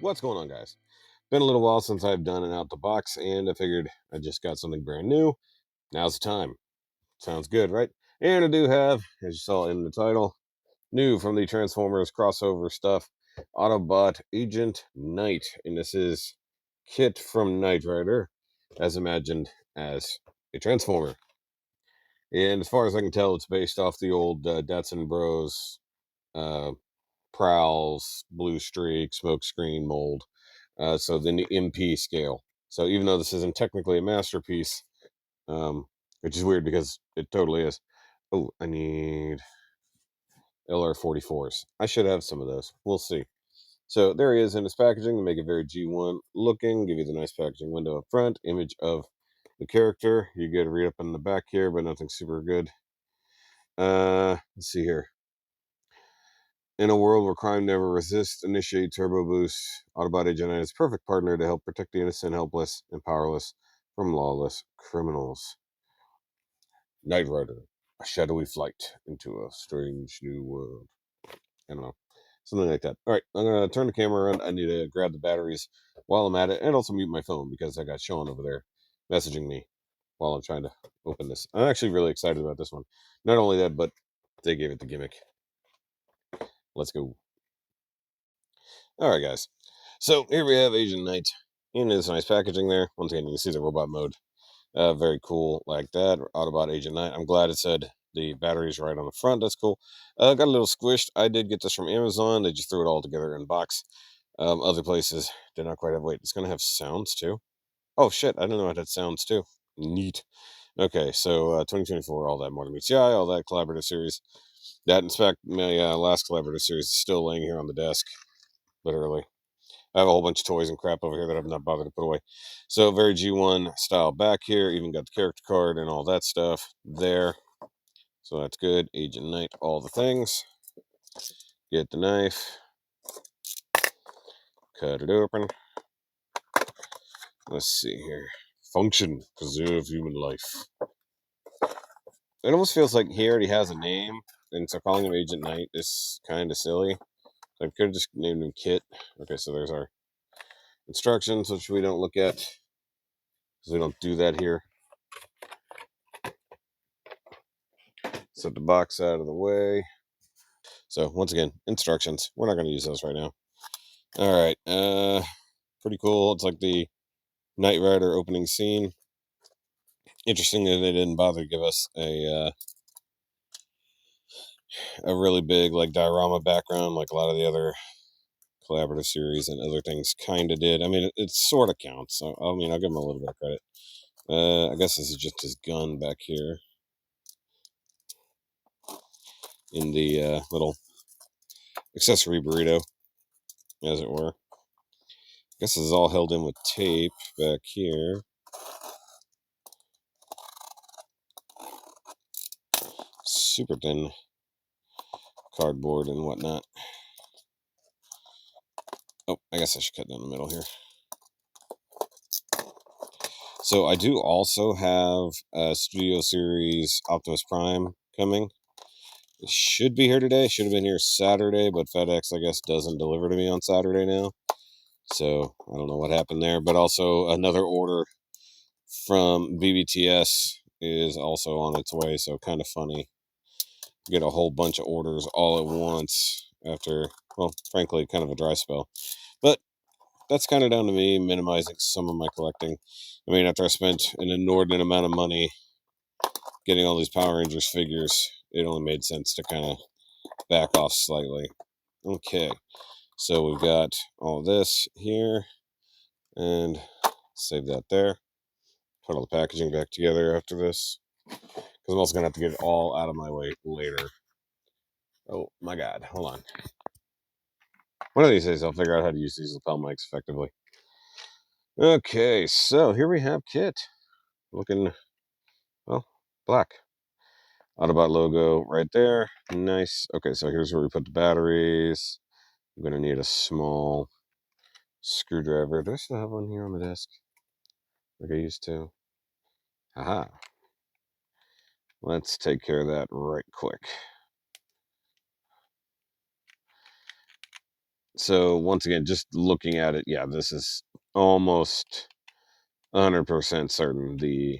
What's going on, guys? Been a little while since I've done an out the box, and I figured I just got something brand new. Now's the time. Sounds good, right? And I do have, as you saw in the title, new from the Transformers crossover stuff, Autobot Agent Knight. And this is Kit from Knight Rider, as imagined as a Transformer. And as far as I can tell, it's based off the old Datsun Bros uh, Prowls, Blue Streak, Smokescreen mold. So the MP scale. So even though this isn't technically a masterpiece, which is weird because it totally is. Oh, I need LR44s. I should have some of those. We'll see. So there he is in his packaging to make it very G1 looking. Give you the nice packaging window up front. Image of the character. You get to read up in the back here, but nothing super good. Let's see here. In a world where crime never resists, initiate Turbo Boost. Autobot Agent is perfect partner to help protect the innocent, helpless, and powerless from lawless criminals. Knight Rider, a shadowy flight into a strange new world. I don't know. Something like that. All right, I'm going to turn the camera around. I need to grab the batteries while I'm at it and also mute my phone because I got Sean over there messaging me while I'm trying to open this. I'm actually really excited about this one. Not only that, but they gave it the gimmick. Let's go. All right, guys. So here we have Agent Knight in this nice packaging there. Once again, you can see the robot mode. Very cool like that. Autobot Agent Knight. I'm glad it said the batteries right on the front. That's cool. Got a little squished. I did get this from Amazon. They just threw it all together in a box. Other places did not quite have weight. It's going to have sounds too. Oh, shit. I didn't know it had sounds too. Neat. Okay, so 2024, all that more than meets the eye, all that collaborative series. That, in fact, my last collaborative series is still laying here on the desk, literally. I have a whole bunch of toys and crap over here that I've not bothered to put away. So very G1 style back here. Even got the character card and all that stuff there. So that's good. Agent Knight, all the things. Get the knife. Cut it open. Let's see here. Function. Preserve human life. It almost feels like he already has a name. And so calling him Agent Knight is kind of silly. I could have just named him Kit. Okay, so there's our instructions, which we don't look at. Because we don't do that here. Set the box out of the way. So once again, instructions. We're not going to use those right now. All right. Pretty cool. It's like the Knight Rider opening scene. Interesting that they didn't bother to give us a really big like diorama background like a lot of the other collaborative series and other things kind of did. I mean, it sort of counts. So, I mean, I'll give them a little bit of credit. I guess this is just his gun back here in the little accessory burrito, as it were. I guess this is all held in with tape back here. Super thin cardboard and whatnot. Oh, I guess I should cut down the middle here. So I do also have a Studio Series Optimus Prime coming. It should be here today. Should have been here Saturday, but FedEx, I guess, doesn't deliver to me on Saturday now. So I don't know what happened there. But also another order from BBTS is also on its way. So kind of funny. Get a whole bunch of orders all at once after, well, frankly, kind of a dry spell. But that's kind of down to me minimizing some of my collecting. I mean, after I spent an inordinate amount of money getting all these Power Rangers figures, it only made sense to kind of back off slightly. Okay, so we've got all this here, and save that there. Put all the packaging back together after this, because I'm also going to have to get it all out of my way later. Oh my god, hold on. One of these days I'll figure out how to use these lapel mics effectively. Okay, so here we have Kit. Looking, well, black. Autobot logo right there. Nice. Okay, so here's where we put the batteries. I'm going to need a small screwdriver. Do I still have one here on the desk? Like I used to. Haha. Let's take care of that right quick. So once again, just looking at it, yeah, this is almost 100% certain the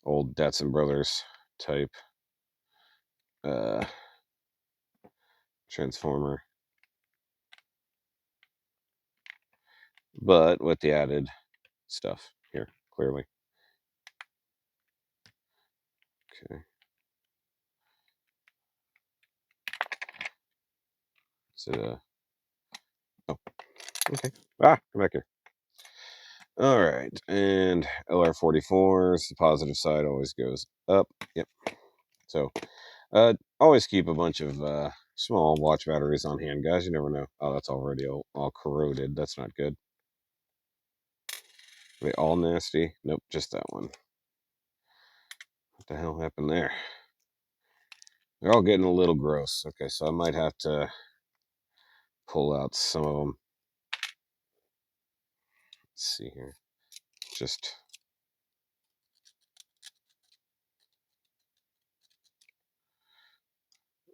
old Datsun Brothers type uh, transformer, but with the added stuff here, clearly. Okay. So, oh, okay. Ah, come back here. All right, and LR44s, the positive side always goes up. Yep. So, always keep a bunch of small watch batteries on hand, guys. You never know. Oh, that's already all corroded. That's not good. Are they all nasty? Nope, just that one. What the hell happened there? They're all getting a little gross. Okay, so I might have to pull out some of them. Let's see here. Just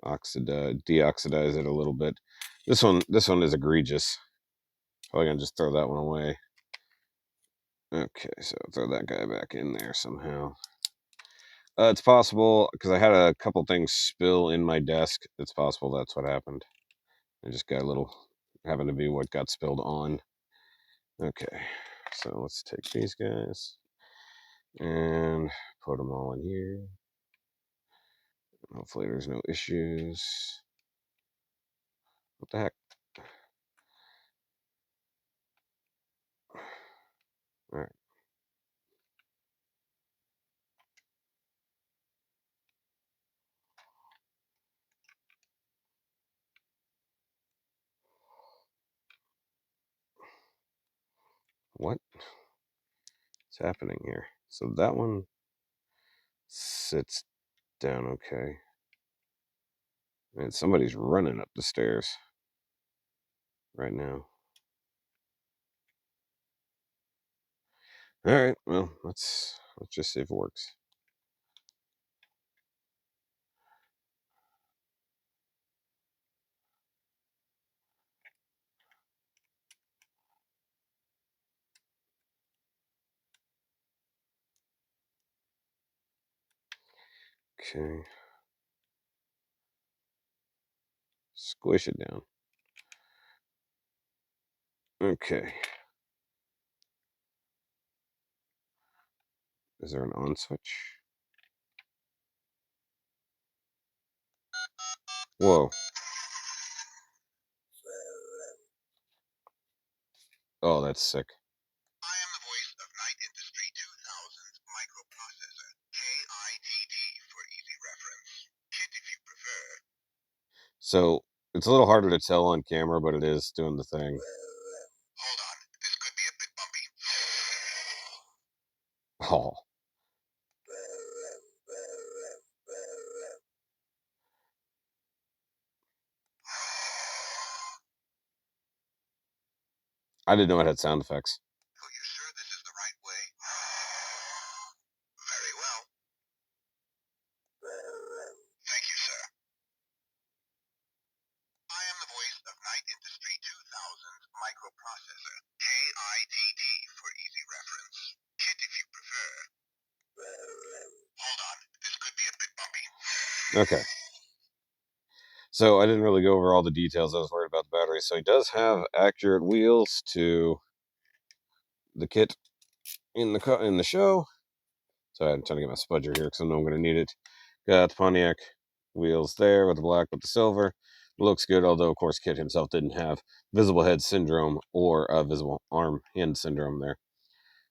deoxidize it a little bit. This one is egregious. Probably gonna just throw that one away. Okay, so throw that guy back in there somehow. It's possible because I had a couple things spill in my desk. It's possible that's what happened. I just got a little, happened to be what got spilled on. Okay, so let's take these guys and put them all in here. Hopefully there's no issues. What the heck? All right. What's happening here? So that one sits down okay. And somebody's running up the stairs right now. All right, well, let's just see if it works. Okay. Squish it down. Okay. Is there an on switch? Whoa. Oh, that's sick. I am the voice of Kinght Industry 2000's microprocessor, KITT for easy reference. Kit if you prefer. So it's a little harder to tell on camera, but it is doing the thing. Hold on, this could be a bit bumpy. Oh. I didn't know it had sound effects. So you're sure this is the right way? Very well. Thank you, sir. I am the voice of Kinght Industry 2000's microprocessor, KITT for easy reference. Kit if you prefer. Hold on, this could be a bit bumpy. Okay. So I didn't really go over all the details. I was worried about the battery. So he does have accurate wheels to the kit in the show. So I'm trying to get my spudger here because I know I'm going to need it. Got the Pontiac wheels there with the black with the silver. Looks good, although of course Kit himself didn't have visible head syndrome or visible arm hand syndrome there.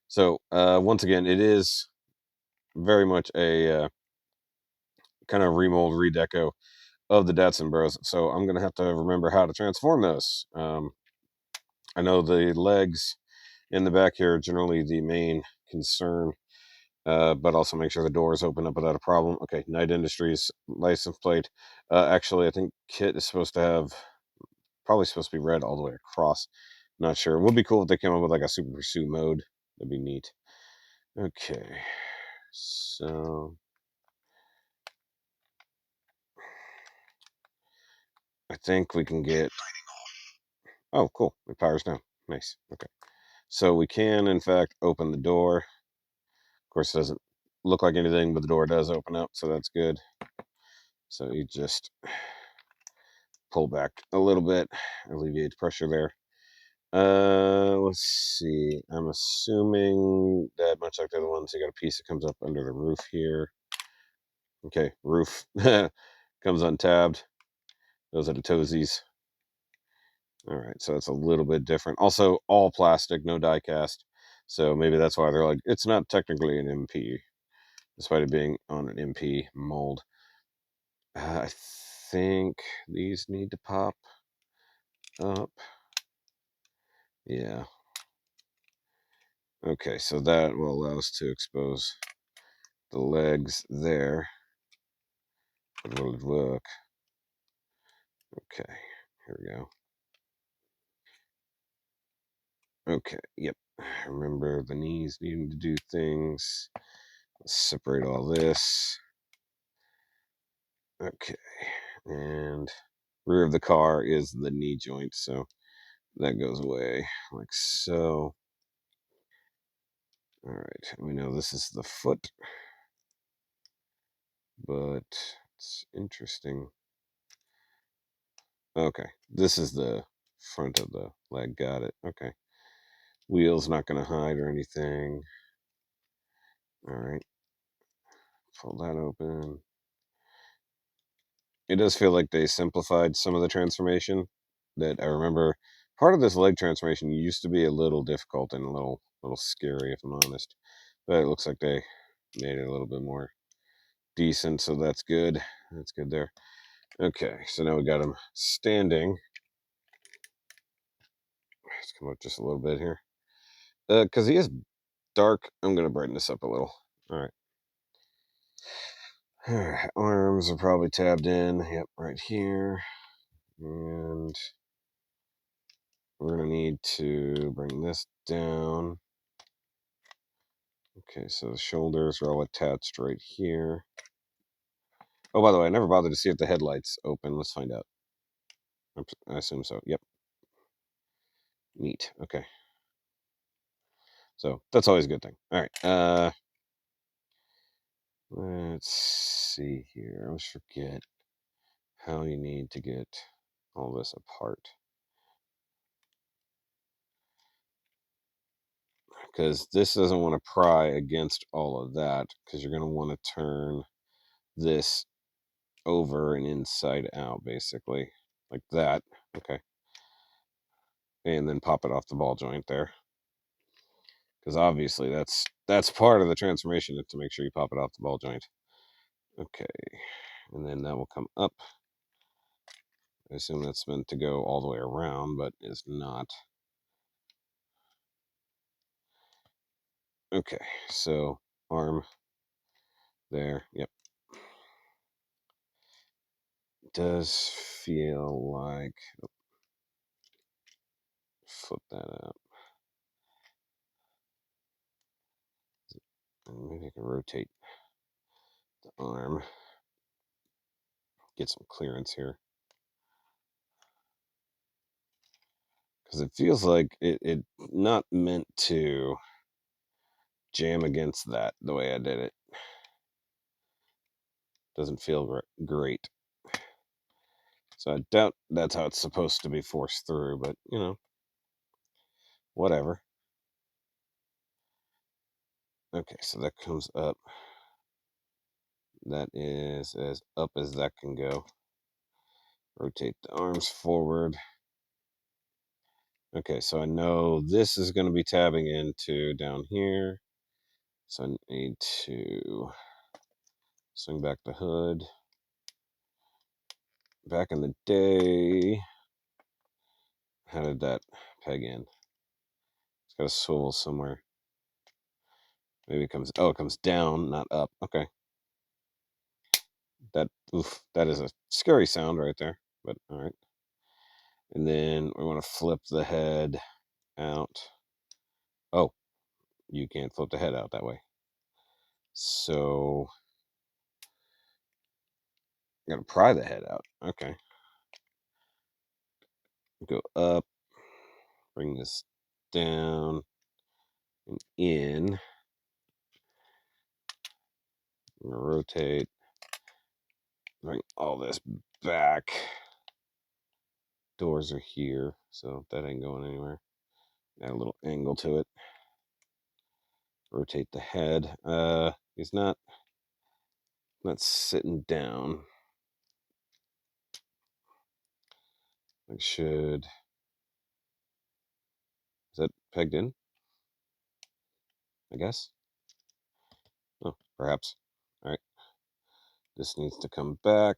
So once again, it is very much a kind of remold, redeco of the Datsun Bros. So I'm gonna have to remember how to transform those. I know the legs in the back here are generally the main concern, but also make sure the doors open up without a problem. Okay, Kinght Industries license plate. Actually, I think Kit is supposed to have, probably supposed to be red all the way across. Not sure. It would be cool if they came up with like a super pursuit mode. That'd be neat. Okay, so I think we can get. Oh, cool. It powers down. Nice. Okay. So we can, in fact, open the door. Of course, it doesn't look like anything, but the door does open up, so that's good. So you just pull back a little bit, alleviate pressure there. Let's see. I'm assuming that much like the other ones, you got a piece that comes up under the roof here. Okay, roof comes untabbed. Those are the toesies. All right, so it's a little bit different. Also, all plastic, no die cast. So maybe that's why they're like, it's not technically an MP, despite it being on an MP mold. I think these need to pop up. Yeah. Okay, so that will allow us to expose the legs there. Will it work? Okay, here we go. Okay, yep. Remember the knees needing to do things. Let's separate all this. Okay, and rear of the car is the knee joint, so that goes away like so. All right, we know this is the foot, but it's interesting. Okay, this is the front of the leg. Got it. Okay, wheel's not going to hide or anything. All right, pull that open. It does feel like they simplified some of the transformation. That I remember, part of this leg transformation used to be a little difficult and a little scary, if I'm honest. But it looks like they made it a little bit more decent, so that's good. That's good there. Okay, so now we got him standing. Let's come up just a little bit here. Because he is dark, I'm going to brighten this up a little. All right. All right. Arms are probably tabbed in. Yep, right here. And we're going to need to bring this down. Okay, so the shoulders are all attached right here. Oh, by the way, I never bothered to see if the headlights open. Let's find out. I assume so. Yep. Neat. Okay. So that's always a good thing. All right. Let's see here. I always forget how you need to get all this apart. Because this doesn't want to pry against all of that, because you're going to want to turn this over and inside out, basically. Like that. Okay. And then pop it off the ball joint there. Because obviously that's part of the transformation, is to make sure you pop it off the ball joint. Okay. And then that will come up. I assume that's meant to go all the way around, but is not. Okay, so arm there. Yep. Does feel like, oh, flip that up. Maybe I can rotate the arm. Get some clearance here. Because it feels like it not meant to jam against that the way I did it. Doesn't feel great. So I doubt that's how it's supposed to be forced through, but whatever. Okay, so that comes up. That is as up as that can go. Rotate the arms forward. Okay, so I know this is going to be tabbing into down here. So I need to swing back the hood. Back in the day, how did that peg in? It's got to swivel somewhere. Maybe it comes, oh, it comes down, not up. Okay. That is a scary sound right there, but all right. And then we want to flip the head out. Oh, you can't flip the head out that way. So I gotta pry the head out. Okay. Go up. bring this down and in. I'm gonna rotate, bring all this back. Doors are here, so that ain't going anywhere. Add a little angle to it. Rotate the head. He's not sitting down. I should. Is that pegged in? I guess. Oh, perhaps. All right. This needs to come back.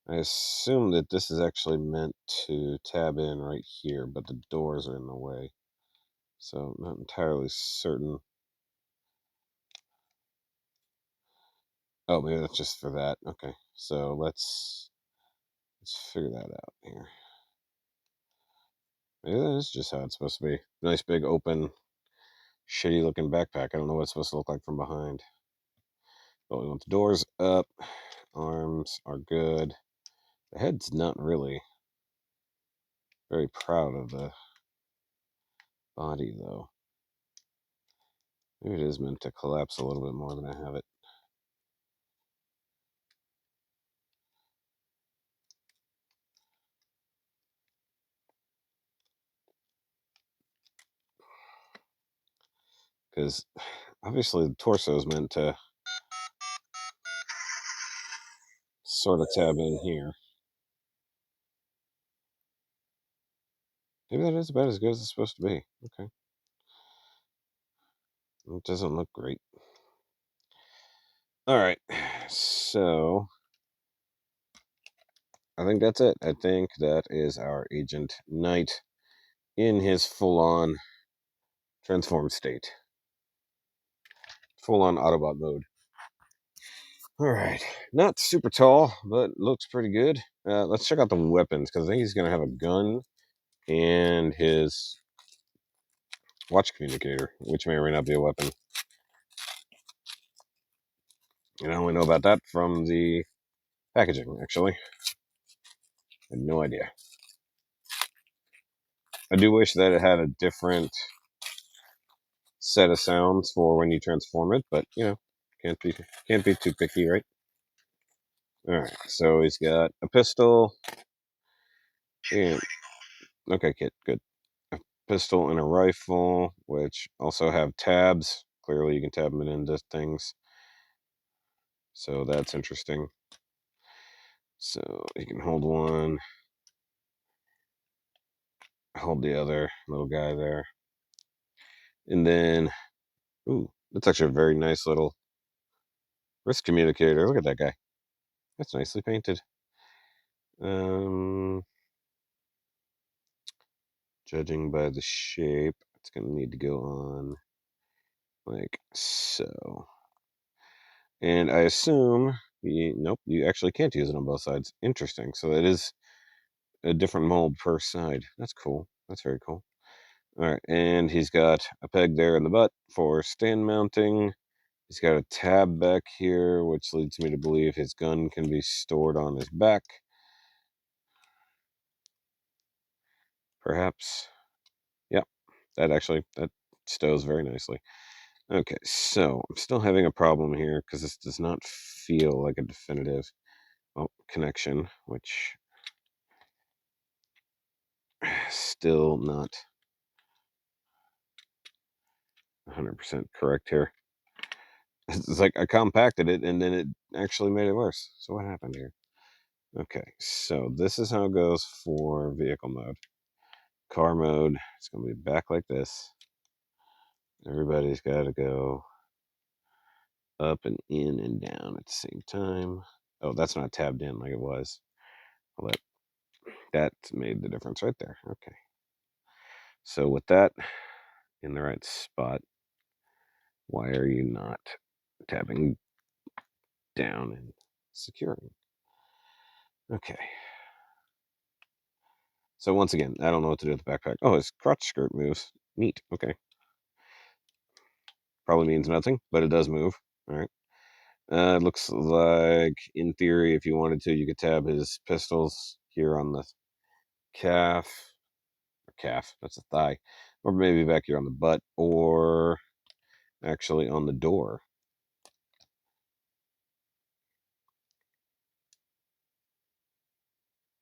I assume that this is actually meant to tab in right here, but the doors are in the way. So I'm not entirely certain. Oh, maybe that's just for that. Okay. So let's figure that out here. Maybe that is just how it's supposed to be. Nice big open, shitty looking backpack. I don't know what it's supposed to look like from behind. But we want the doors up. Arms are good. The head's not really very proud of the body, though. Maybe it is meant to collapse a little bit more than I have it. Because obviously the torso is meant to sort of tab in here. Maybe that is about as good as it's supposed to be. Okay. It doesn't look great. All right. So I think that's it. I think that is our Agent Knight in his full-on transformed state. Full-on Autobot mode. All right. Not super tall, but looks pretty good. Let's check out the weapons, because I think he's going to have a gun and his watch communicator, which may or may not be a weapon. And I only know about that from the packaging, actually. I had no idea. I do wish that it had a different set of sounds for when you transform it, but can't be too picky, right? All right, so he's got a pistol and okay, kid, good. A pistol and a rifle, which also have tabs. Clearly, you can tab them into things, so that's interesting. So you can hold one, hold the other little guy there, and then ooh, that's actually a very nice little wrist communicator. Look at that guy. That's nicely painted. Um, Judging by the shape, it's gonna need to go on like so. And I assume nope, you actually can't use it on both sides. Interesting. So it is a different mold per side. That's cool. That's very cool. All right, and he's got a peg there in the butt for stand mounting. He's got a tab back here, which leads me to believe his gun can be stored on his back. Perhaps. Yeah, that stows very nicely. Okay, so I'm still having a problem here because this does not feel like a definitive connection, which still not 100% correct here. It's like I compacted it and then it actually made it worse. So what happened here? Okay, so this is how it goes for vehicle mode. Car mode, it's going to be back like this. Everybody's got to go up and in and down at the same time. Oh, that's not tabbed in like it was. Well, that made the difference right there. Okay. So with that in the right spot, why are you not tabbing down and securing? Okay. So once again, I don't know what to do with the backpack. Oh, his crotch skirt moves. Neat. Okay. Probably means nothing, but it does move. All right. It looks like, in theory, if you wanted to, you could tab his pistols here on the calf. Or calf, that's a thigh. Or maybe back here on the butt, or actually on the door.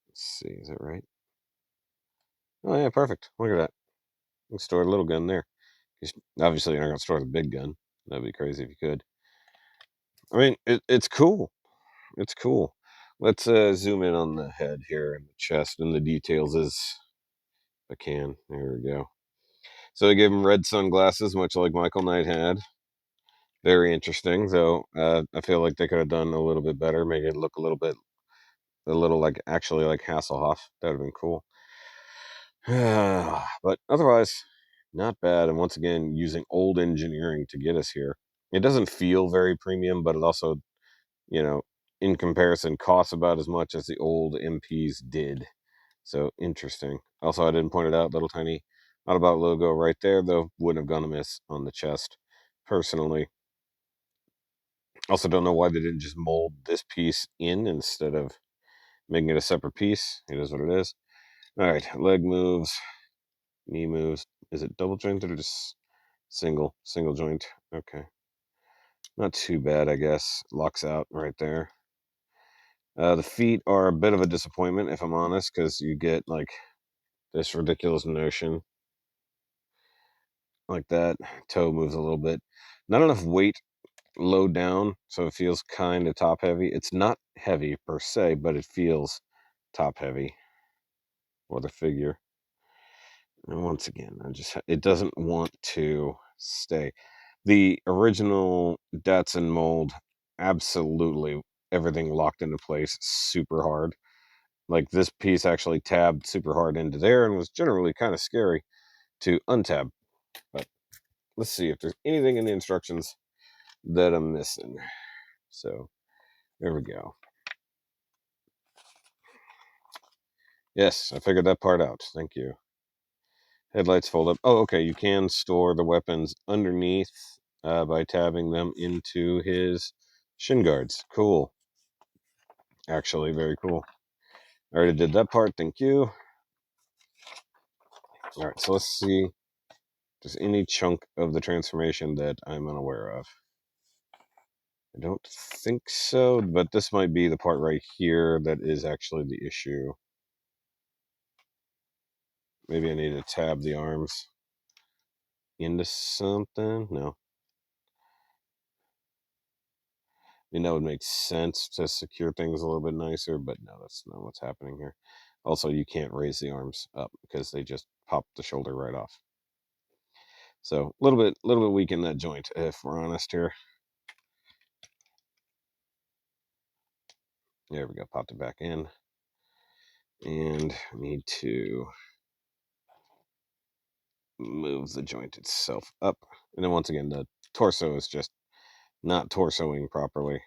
Let's see, is that right? Oh, yeah, perfect. Look at that. You can store a little gun there. Obviously, you're not going to store the big gun. That'd be crazy if you could. I mean, it's cool. It's cool. Let's zoom in on the head here and the chest and the details as I can. There we go. So they gave him red sunglasses, much like Michael Knight had. Very interesting, though. I feel like they could have done a little bit better, make it look a little like actually like Hasselhoff. That would have been cool. But otherwise, not bad. And once again, using old engineering to get us here. It doesn't feel very premium, but it also, you know, in comparison, costs about as much as the old MPs did. So interesting. Also, I didn't point it out, little tiny not about logo right there, though, wouldn't have gone amiss on the chest, personally. Also, don't know why they didn't just mold this piece in instead of making it a separate piece. It is what it is. All right, leg moves, knee moves. Is it double jointed or just single joint? Okay, not too bad, I guess. Locks out right there. The feet are a bit of a disappointment, if I'm honest, because you get like this ridiculous notion like that. Toe moves a little bit. Not enough weight low down, so it feels kind of top heavy. It's not heavy per se, but it feels top heavy, or the figure. And once again, it doesn't want to stay. The original Datsun mold, absolutely everything locked into place super hard. Like this piece actually tabbed super hard into there and was generally kind of scary to untab. But let's see if there's anything in the instructions that I'm missing. So there we go. Yes, I figured that part out. Thank you. Headlights fold up. Oh, okay. You can store the weapons underneath by tabbing them into his shin guards. Cool. Actually, very cool. I already did that part. Thank you. All right, so let's see if there's any chunk of the transformation that I'm unaware of. I don't think so, but this might be the part right here that is actually the issue. Maybe I need to tab the arms into something. No. I mean, that would make sense to secure things a little bit nicer, but no, that's not what's happening here. Also, you can't raise the arms up because they just pop the shoulder right off. So a little bit weak in that joint, if we're honest here. There we go, popped it back in. And I need to move the joint itself up. And then once again, the torso is just not torsoing properly.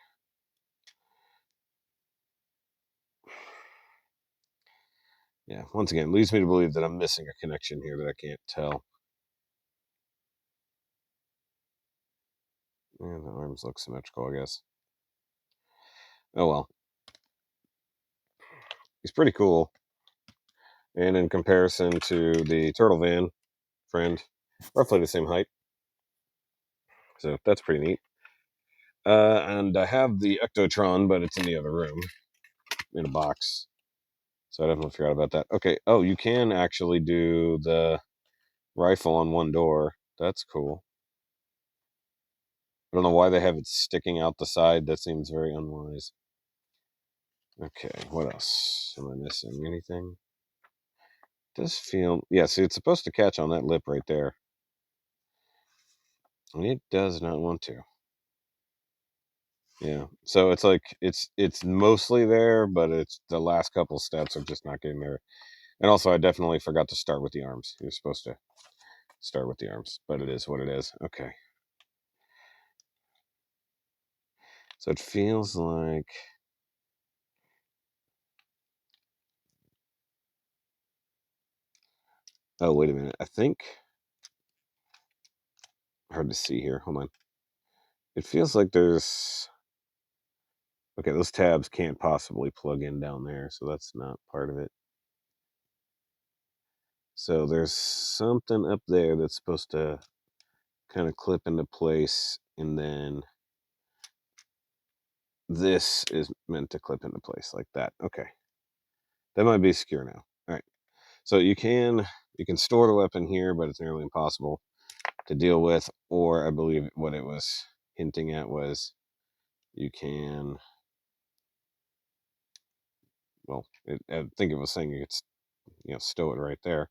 Yeah, once again, leads me to believe that I'm missing a connection here that I can't tell. Yeah, the arms look symmetrical, I guess. Oh well. He's pretty cool. And in comparison to the Turtle Van friend, roughly the same height. So that's pretty neat. And I have the Ectotron, but it's in the other room in a box. So I definitely forgot about that. Okay. Oh, you can actually do the rifle on one door. That's cool. I don't know why they have it sticking out the side. That seems very unwise. Okay, what else? Am I missing anything? It does feel... Yeah, see, it's supposed to catch on that lip right there. And it does not want to. Yeah. So it's like it's mostly there, but it's the last couple steps are just not getting there. And also I definitely forgot to start with the arms. You're supposed to start with the arms, but it is what it is. Okay. So it feels like... Oh, wait a minute. I think... Hard to see here. Hold on. It feels like there's Okay, those tabs can't possibly plug in down there, so that's not part of it. So there's something up there that's supposed to kind of clip into place, and then this is meant to clip into place like that. Okay, that might be secure now. All right, so you can store the weapon here, but it's nearly impossible to deal with. Or I believe what it was hinting at was you can. Well, I think it was saying you could, stow it right there.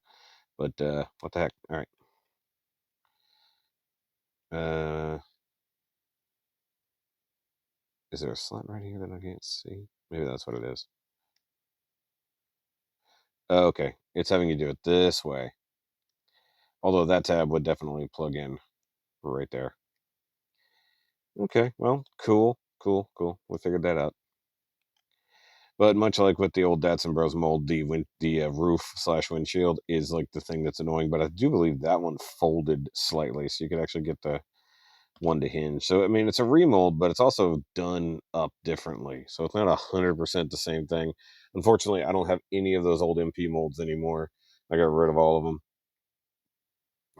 But what the heck? All right. Uh, is there a slot right here that I can't see? Maybe that's what it is. Oh, okay, it's having you do it this way. Although that tab would definitely plug in right there. Okay, well, cool, cool, cool. We figured that out. But much like with the old Datsun Bros mold, the roof slash windshield is like the thing that's annoying. But I do believe that one folded slightly, so you could actually get the one to hinge. So I mean, it's a remold, but it's also done up differently. So it's not 100% the same thing. Unfortunately, I don't have any of those old MP molds anymore. I got rid of all of them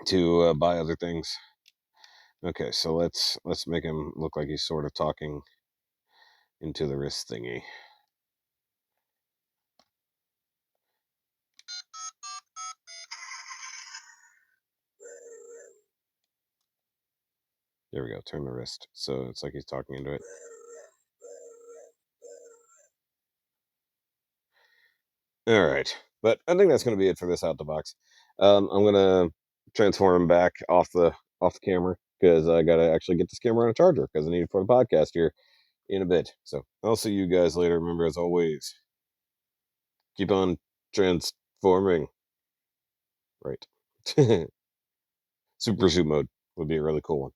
to buy other things. Okay, so let's make him look like he's sort of talking into the wrist thingy. There we go. Turn the wrist, so it's like he's talking into it. All right, but I think that's going to be it for this out the box. I'm gonna transform him back off the camera because I gotta actually get this camera on a charger because I need it for the podcast here in a bit. So I'll see you guys later. Remember, as always, keep on transforming. Right. Super pursuit mode would be a really cool one.